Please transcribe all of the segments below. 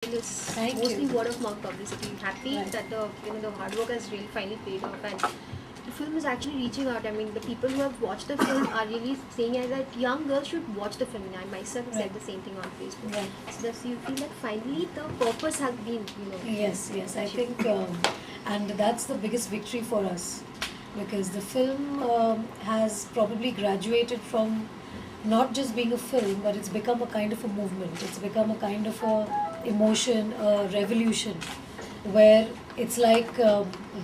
It's Thank mostly you. word of mouth publicity. Happy Right. that the hard work has really finally paid off, and the film is actually reaching out. I mean, the people who have watched the film are really saying that young girls should watch the film. I myself have said Right. the same thing on Facebook. Right. So that you feel that finally the purpose has been Yes, yes. I achieved. think, and that's the biggest victory for us, because the film has probably graduated from not just being a film, but it's become a kind of a movement. It's become a kind of a emotion, a revolution, where it's like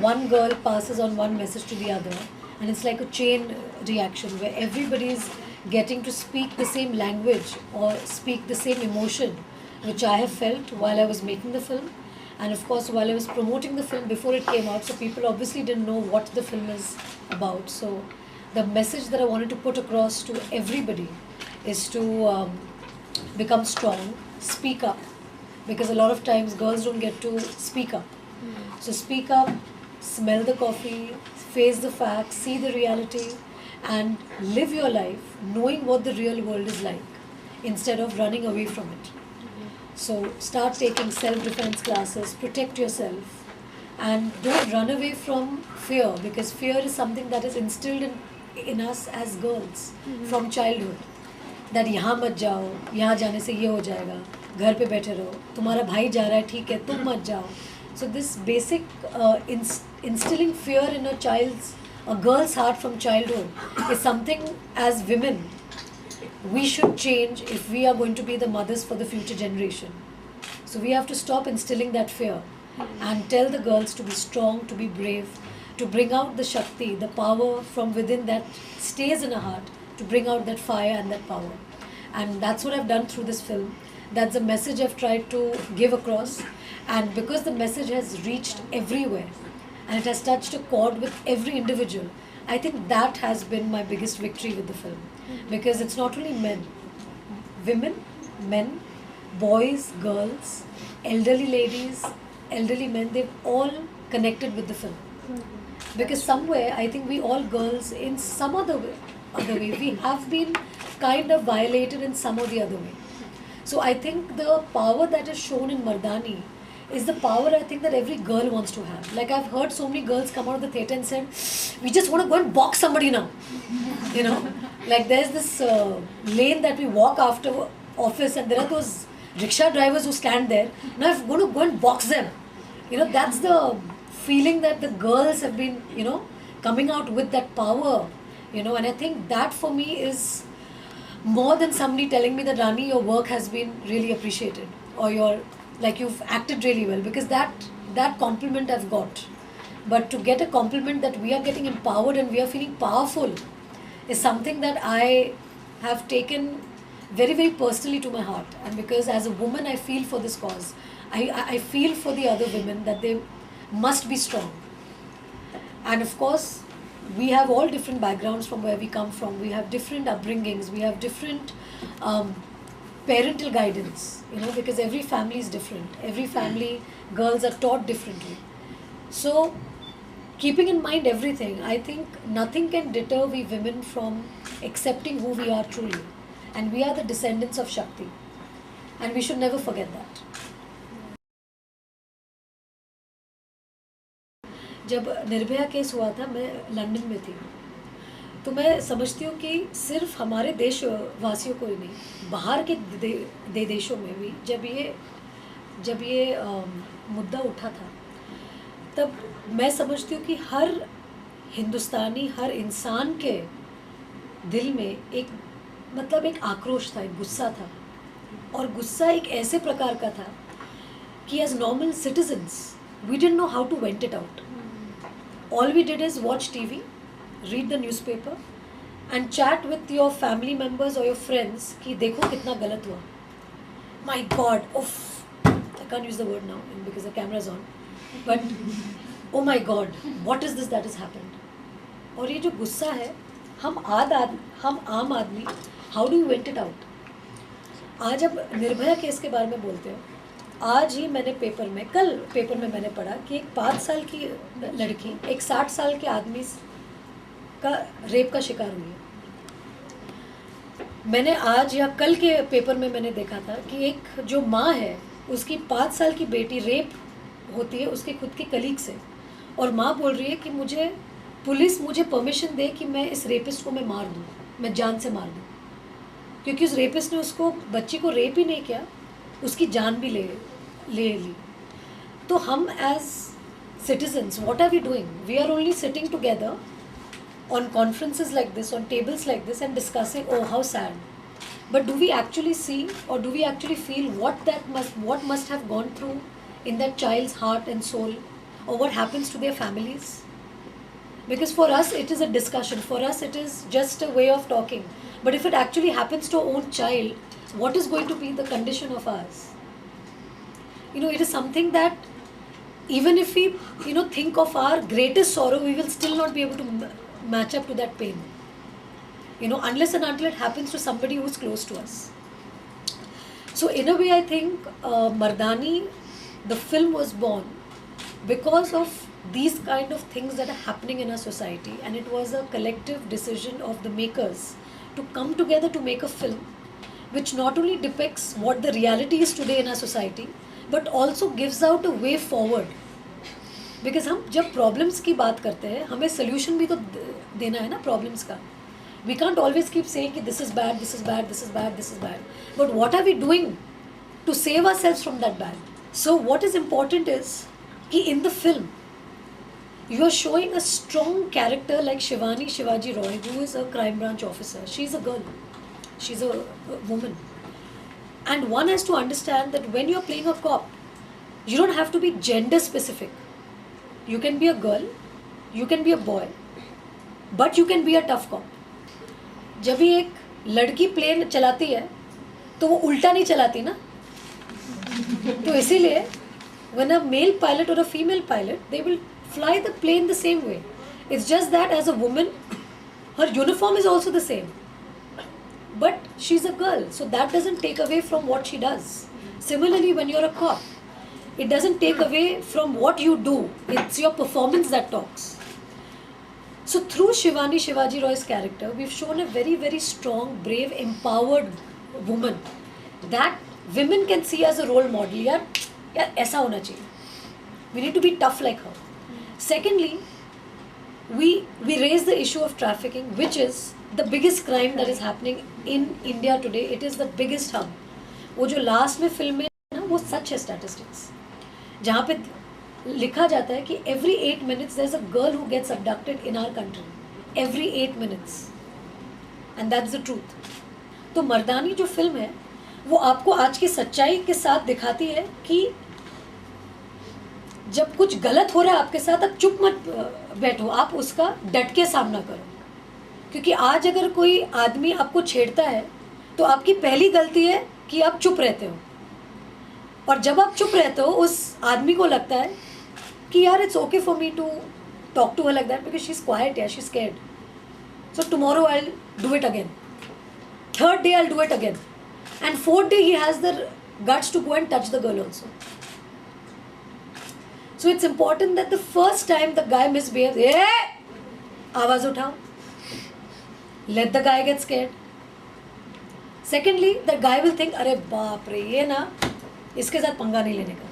one girl passes on one message to the other, and it's like a chain reaction where everybody is getting to speak the same language or speak the same emotion which I have felt while I was making the film, and of course while I was promoting the film before it came out. So people obviously didn't know what the film is about. So the message that I wanted to put across to everybody is to become strong, speak up, because a lot of times girls don't get to speak up. So speak up, smell the coffee, face the facts, see the reality, and live your life knowing what the real world is like instead of running away from it. So start taking self-defense classes, protect yourself, and don't run away from fear, because fear is something that is instilled in us as girls from childhood. That यहाँ मत जाओ, यहाँ जाने से ये हो जाएगा, घर पे बैठे रहो, तुम्हारा भाई जा रहा है ठीक है तुम मत जाओ. So this basic instilling fear in a girl's heart from childhood is something as women we should change if we are going to be the mothers for the future generation. So we have to stop instilling that fear and tell the girls to be strong, to be brave, to bring out the Shakti, the power from within that stays in a heart, to bring out that fire and that power. And that's what I've done through this film. That's the message I've tried to give across. And because the message has reached everywhere and it has touched a chord with every individual, I think that has been my biggest victory with the film. Because it's not only men, women, men, boys, girls, elderly ladies, elderly men, they've all connected with the film. Because somewhere, I think we all girls, in some other way, we have been kind of violated in some or the other way. So I think the power that is shown in Mardani is the power I think that every girl wants to have. Like I've heard so many girls come out of the theatre and said, we just want to go and box somebody now. You know, like there's this lane that we walk after office, and there are those rickshaw drivers who stand there. Now I'm going to go and box them. You know, that's the feeling that the girls have been, coming out with that power. And I think that for me is more than somebody telling me that Rani, your work has been really appreciated, or you've acted really well, because that compliment I've got. But to get a compliment that we are getting empowered and we are feeling powerful is something that I have taken very, very personally to my heart. And because as a woman, I feel for this cause. I feel for the other women that they must be strong. And of course, we have all different backgrounds from where we come from. We have different upbringings. We have different parental guidance, because every family is different. Every family, girls are taught differently. So, keeping in mind everything, I think nothing can deter we women from accepting who we are truly. And we are the descendants of Shakti. And we should never forget that. जब Nirbhaya case हुआ था, मैं London में थी, तो मैं समझती हूँ कि सिर्फ हमारे देश वासियों को ही नहीं, बाहर के देशों में भी जब ये मुद्दा उठा था, तब मैं समझती हूँ कि हर हिंदुस्तानी, हर इंसान के दिल में एक आक्रोश था, एक गुस्सा था. और गुस्सा एक ऐसे प्रकार का था कि as normal citizens we didn't know how to vent it out. All we did is watch TV, read the newspaper, and chat with your family members or your friends कि देखो कितना गलत हुआ. My God, I can't use the word now because the camera is on. But oh my God, what is this that has happened? और ये जो गुस्सा है, हम आम आदमी, how do you vent it out? आज अब निर्भया केस के बारे में बोलते हो. आज ही कल पेपर में मैंने पढ़ा कि एक 5 साल की लड़की एक 60 साल के आदमी का रेप का शिकार हुई है. मैंने आज या कल के पेपर में मैंने देखा था कि एक जो माँ है उसकी 5 साल की बेटी रेप होती है उसके खुद के कलीग से, और माँ बोल रही है कि पुलिस मुझे परमिशन दे कि मैं इस रेपिस्ट को मैं मार दूँ, मैं जान से मार दूँ, क्योंकि उस रेपिस्ट ने उसको बच्ची को रेप ही नहीं किया, उसकी जान भी ले ली. तो हम as citizens, what are we doing? We are only sitting together on conferences like this, on tables like this, and discussing, oh, how sad. But do we actually see, or do we actually feel what must have gone through in that child's heart and soul, or what happens to their families? Because for us it is a discussion, for us it is just a way of talking. But if it actually happens to our own child, what is going to be the condition of ours? It is something that even if we think of our greatest sorrow, we will still not be able to match up to that pain, unless and until it happens to somebody who's close to us. So in a way, I think Mardani, the film, was born because of these kind of things that are happening in our society, and it was a collective decision of the makers to come together to make a film which not only depicts what the reality is today in our society, but also gives out a way forward. Because हम जब problems की बात करते हैं, हमें solution भी तो देना है ना प्रॉब्लम्स का. We can't always keep saying कि this is bad, this is bad, this is bad, this is bad. But what are we doing to save ourselves from that bad? So what is important is कि in the film, you are showing a strong character like Shivani Shivaji Roy, who is a crime branch officer. She's a girl. She's a woman. And one has to understand that when you're playing a cop, you don't have to be gender specific. You can be a girl, you can be a boy, but you can be a tough cop. जब भी एक लड़की plane चलाती है तो वो उल्टा नहीं चलाती ना. तो इसीलिए when a male pilot or a female pilot, they will fly the plane the same way. It's just that as a woman, her uniform is also the same. But she's a girl, so that doesn't take away from what she does. Similarly, when you're a cop, it doesn't take away from what you do. It's your performance that talks. So through Shivani Shivaji Roy's character, we've shown a very, very strong, brave, empowered woman that women can see as a role model. यार ऐसा होना चाहिए. We need to be tough like her. Secondly, we raise the issue of trafficking, which is the biggest crime that is happening in India today. It is the biggest hub. वो जो last में film में ना, वो सच है statistics, जहाँ पे लिखा जाता है कि every 8 minutes there's a girl who gets abducted in our country. Every 8 minutes. And that's the truth. तो मर्दानी जो फिल्म है वो आपको आज की सच्चाई के साथ दिखाती है कि जब कुछ गलत हो रहा है आपके साथ, आप चुप मत बैठो, आप उसका डट के सामना करो. क्योंकि आज अगर कोई आदमी आपको छेड़ता है तो आपकी पहली गलती है कि आप चुप रहते हो. और जब आप चुप रहते हो, उस आदमी को लगता है कि यार it's okay for me to talk to her like that because she is quite, या she is scared. So tomorrow I will do it again. Third day I will do it again. And fourth day he has the guts to go and touch the girl also. So it's important that the first time the guy misbehaves, आवाज उठाओ. Let the guy get scared. Secondly, the guy will think, अरे बाप रे, ये ना इसके साथ पंगा नहीं लेने का.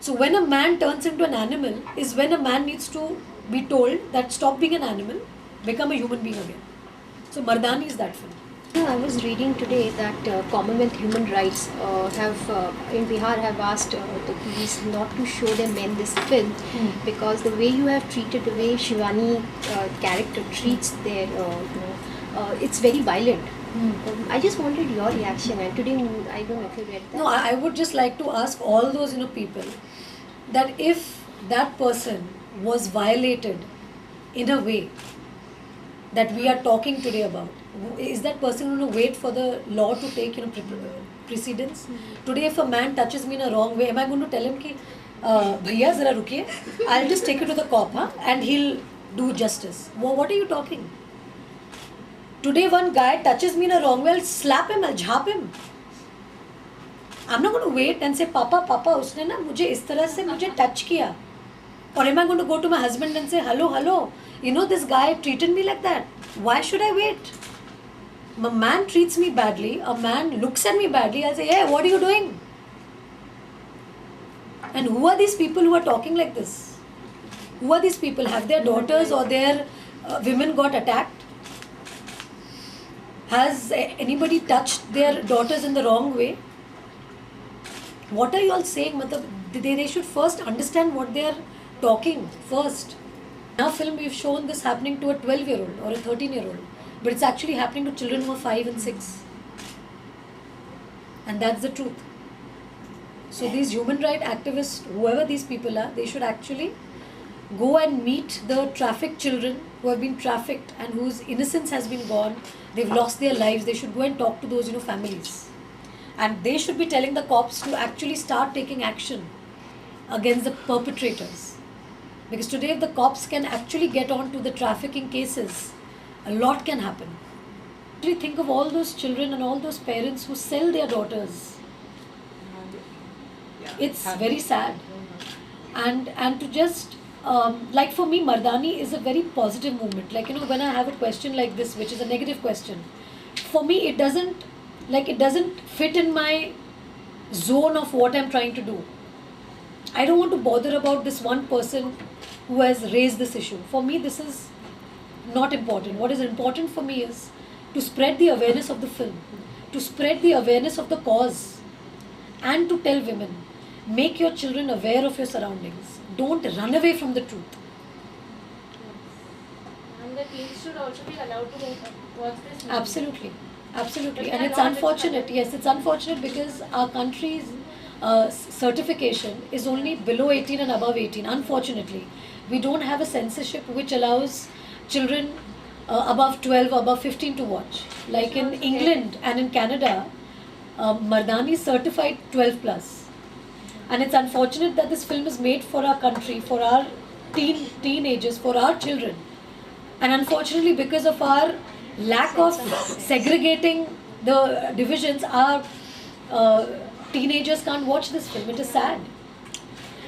So when a man turns into an animal is when a man needs to be told that stop being an animal, become a human being again. So Mardani is that film. I was reading today that Commonwealth Human Rights in Bihar have asked the police not to show their men this film because the way you have treated, the way Shivani character treats their, it's very violent. I just wanted your reaction, and today I don't know if you read that. No, I would just like to ask all those people that if that person was violated in a way that we are talking today about, is that person going to wait for the law to take precedence? Today if a man touches me in a wrong way, am I going to tell him कि भैया ज़रा रुकिए, I'll just take it to the cop, and he'll do justice? What are you talking? Today one guy touches me in a wrong way, I'll slap him, I'll jhap him. I'm not going to wait and say पापा उसने ना मुझे इस तरह से मुझे touch किया. Or am I going to go to my husband and say hello, this guy treated me like that? Why should I wait? A man treats me badly, a man looks at me badly, I'll say, hey, what are you doing? And who are these people who are talking like this? Who are these people? Have their daughters or their women got attacked? Has anybody touched their daughters in the wrong way? What are you all saying? Matlab, they should first understand what they are talking first. In our film, we've shown this happening to a 12-year-old or a 13-year-old, but it's actually happening to children who are 5 and 6. And that's the truth. So these human rights activists, whoever these people are, they should actually go and meet the trafficked children who have been trafficked and whose innocence has been gone. They've lost their lives. They should go and talk to those, families. And they should be telling the cops to actually start taking action against the perpetrators. Because today if the cops can actually get on to the trafficking cases, a lot can happen. Actually think of all those children and all those parents who sell their daughters. It's very sad. And to just, like for me, Mardani is a very positive movement. Like, when I have a question like this, which is a negative question, for me it doesn't fit in my zone of what I'm trying to do. I don't want to bother about this one person who has raised this issue. For me, this is not important. What is important for me is to spread the awareness of the film, to spread the awareness of the cause, and to tell women, make your children aware of your surroundings. Don't run away from the truth. And the teens should also be allowed to watch this movie. Absolutely. Absolutely. But And there it's are laws which unfortunate. protect- Yes, it's unfortunate because our country's certification is only below 18 and above 18. Unfortunately, we don't have a censorship which allows children above 12, above 15 to watch. Like in England and in Canada, Mardani is certified 12 plus. And it's unfortunate that this film is made for our country, for our teenagers, for our children. And unfortunately, because of our lack of segregating the divisions, our teenagers can't watch this film. It is sad.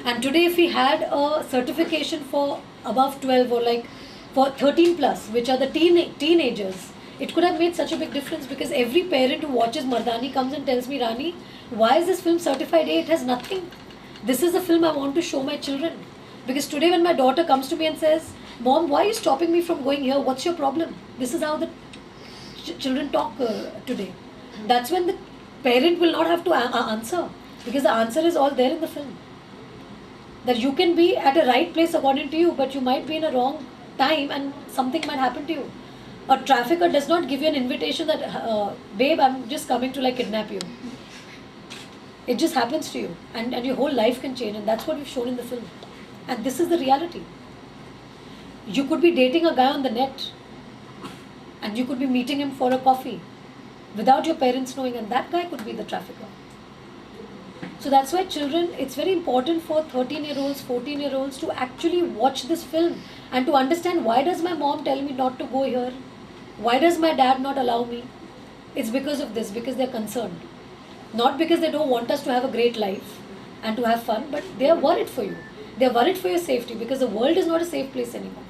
And today, if we had a certification for above 12 or like for 13 plus, which are the teenagers, it could have made such a big difference because every parent who watches Mardani comes and tells me, Rani, why is this film certified A? It has nothing. This is the film I want to show my children. Because today, when my daughter comes to me and says, Mom, why are you stopping me from going here? What's your problem? This is how the children talk today. That's when the parent will not have to answer, because the answer is all there in the film. That you can be at a right place according to you, but you might be in a wrong time and something might happen to you. A trafficker does not give you an invitation that, babe, I'm just coming to like kidnap you. It just happens to you, and your whole life can change, and that's what we've shown in the film. And this is the reality. You could be dating a guy on the net, and you could be meeting him for a coffee without your parents knowing, and that guy could be the trafficker. So that's why children, it's very important for 13-year-olds, 14-year-olds to actually watch this film and to understand, why does my mom tell me not to go here? Why does my dad not allow me? It's because of this, because they're concerned. Not because they don't want us to have a great life and to have fun, but they are worried for you. They are worried for your safety, because the world is not a safe place anymore.